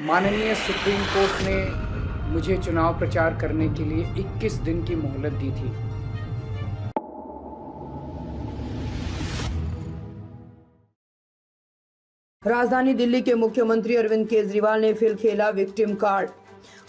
माननीय supreme court ने मुझे चुनाव प्रचार करने के लिए 21 दिन की मोहलत दी थी। राजधानी दिल्ली के मुख्यमंत्री अरविंद केजरीवाल ने फिर खेला विक्टिम कार्ड।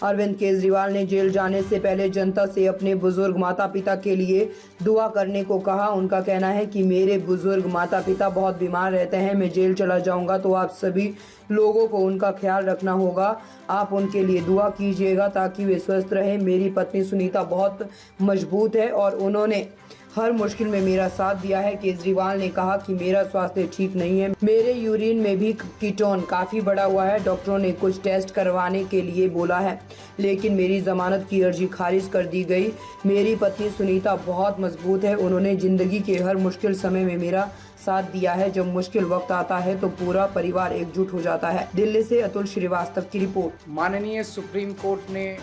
अरविंद केजरीवाल ने जेल जाने से पहले जनता से अपने बुजुर्ग माता पिता के लिए दुआ करने को कहा। उनका कहना है कि मेरे बुजुर्ग माता पिता बहुत बीमार रहते हैं, मैं जेल चला जाऊंगा तो आप सभी लोगों को उनका ख्याल रखना होगा। आप उनके लिए दुआ कीजिएगा ताकि वे स्वस्थ रहें। मेरी पत्नी सुनीता बहुत मजबूत है और उन्होंने हर मुश्किल में मेरा साथ दिया है। केजरीवाल ने कहा कि मेरा स्वास्थ्य ठीक नहीं है, मेरे यूरिन में भी कीटोन काफ़ी बढ़ा हुआ है। डॉक्टरों ने कुछ टेस्ट करवाने के लिए बोला है, लेकिन मेरी जमानत की अर्जी खारिज कर दी गई। मेरी पत्नी सुनीता बहुत मजबूत है, उन्होंने ज़िंदगी के हर मुश्किल समय में मेरा साथ दिया है। जब मुश्किल वक्त आता है तो पूरा परिवार एकजुट हो जाता है। दिल्ली से अतुल श्रीवास्तव की रिपोर्ट। माननीय सुप्रीम कोर्ट ने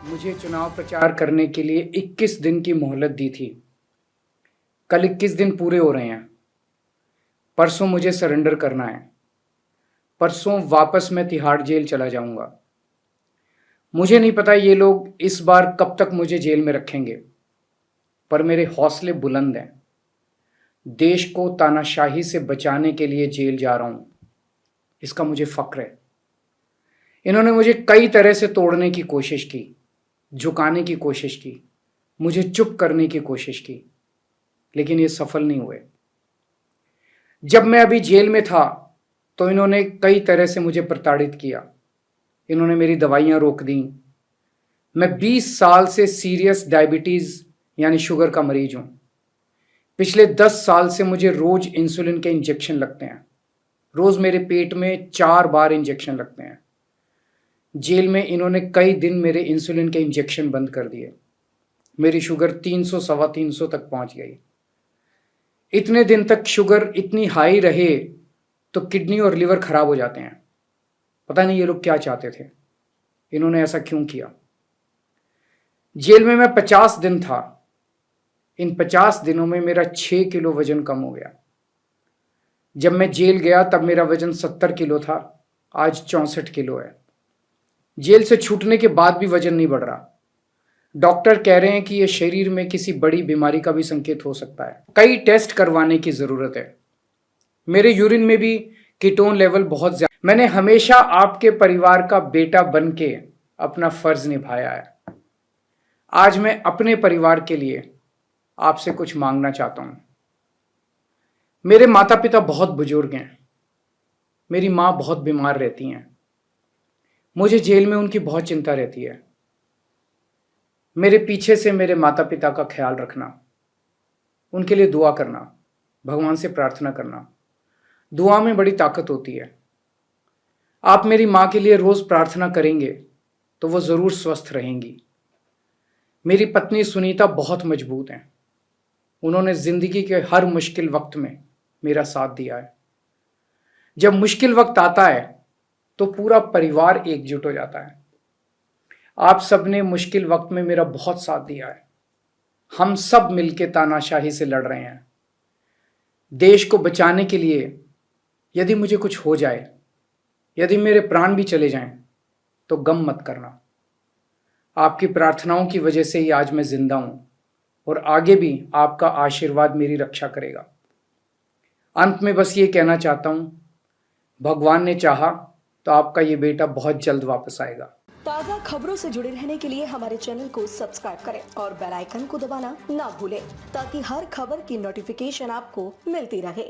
मुझे चुनाव प्रचार करने के लिए 21 दिन की मोहलत दी थी। कल 21 दिन पूरे हो रहे हैं। परसों मुझे सरेंडर करना है। परसों वापस मैं तिहाड़ जेल चला जाऊंगा। मुझे नहीं पता ये लोग इस बार कब तक मुझे जेल में रखेंगे, पर मेरे हौसले बुलंद हैं। देश को तानाशाही से बचाने के लिए जेल जा रहा हूं, इसका मुझे फक्र है। इन्होंने मुझे कई तरह से तोड़ने की कोशिश की, झुकाने की कोशिश की, मुझे चुप करने की कोशिश की, लेकिन ये सफल नहीं हुए। जब मैं अभी जेल में था तो इन्होंने कई तरह से मुझे प्रताड़ित किया। इन्होंने मेरी दवाइयां रोक दी। मैं 20 साल से सीरियस डायबिटीज़ यानी शुगर का मरीज हूं। पिछले 10 साल से मुझे रोज इंसुलिन के इंजेक्शन लगते हैं। रोज मेरे पेट में 4 बार इंजेक्शन लगते हैं। जेल में इन्होंने कई दिन मेरे इंसुलिन के इंजेक्शन बंद कर दिए। मेरी शुगर 300 सवा 300 तक पहुंच गई। इतने दिन तक शुगर इतनी हाई रहे तो किडनी और लिवर खराब हो जाते हैं। पता नहीं ये लोग क्या चाहते थे, इन्होंने ऐसा क्यों किया। जेल में मैं 50 दिन था। इन 50 दिनों में मेरा 6 किलो वजन कम हो गया। जब मैं जेल गया तब मेरा वजन 70 किलो था, आज 64 किलो है। जेल से छूटने के बाद भी वजन नहीं बढ़ रहा। डॉक्टर कह रहे हैं कि यह शरीर में किसी बड़ी बीमारी का भी संकेत हो सकता है। कई टेस्ट करवाने की जरूरत है। मेरे यूरिन में भी कीटोन लेवल बहुत ज्यादा। मैंने हमेशा आपके परिवार का बेटा बन के अपना फर्ज निभाया है। आज मैं अपने परिवार के लिए आपसे कुछ मांगना चाहता हूं। मेरे माता पिता बहुत बुजुर्ग हैं। मेरी मां बहुत बीमार रहती हैं। मुझे जेल में उनकी बहुत चिंता रहती है। मेरे पीछे से मेरे माता पिता का ख्याल रखना, उनके लिए दुआ करना, भगवान से प्रार्थना करना। दुआ में बड़ी ताकत होती है। आप मेरी माँ के लिए रोज प्रार्थना करेंगे तो वो जरूर स्वस्थ रहेंगी। मेरी पत्नी सुनीता बहुत मजबूत हैं। उन्होंने जिंदगी के हर मुश्किल वक्त में मेरा साथ दिया है। जब मुश्किल वक्त आता है तो पूरा परिवार एकजुट हो जाता है। आप सब ने मुश्किल वक्त में मेरा बहुत साथ दिया है। हम सब मिलकर तानाशाही से लड़ रहे हैं। देश को बचाने के लिए यदि मुझे कुछ हो जाए, यदि मेरे प्राण भी चले जाएं, तो गम मत करना। आपकी प्रार्थनाओं की वजह से ही आज मैं जिंदा हूं और आगे भी आपका आशीर्वाद मेरी रक्षा करेगा। अंत में बस ये कहना चाहता हूं, भगवान ने चाहा तो आपका ये बेटा बहुत जल्द वापस आएगा। ताज़ा खबरों से जुड़े रहने के लिए हमारे चैनल को सब्सक्राइब करें और बेल आइकन को दबाना ना भूलें ताकि हर खबर की नोटिफिकेशन आपको मिलती रहे।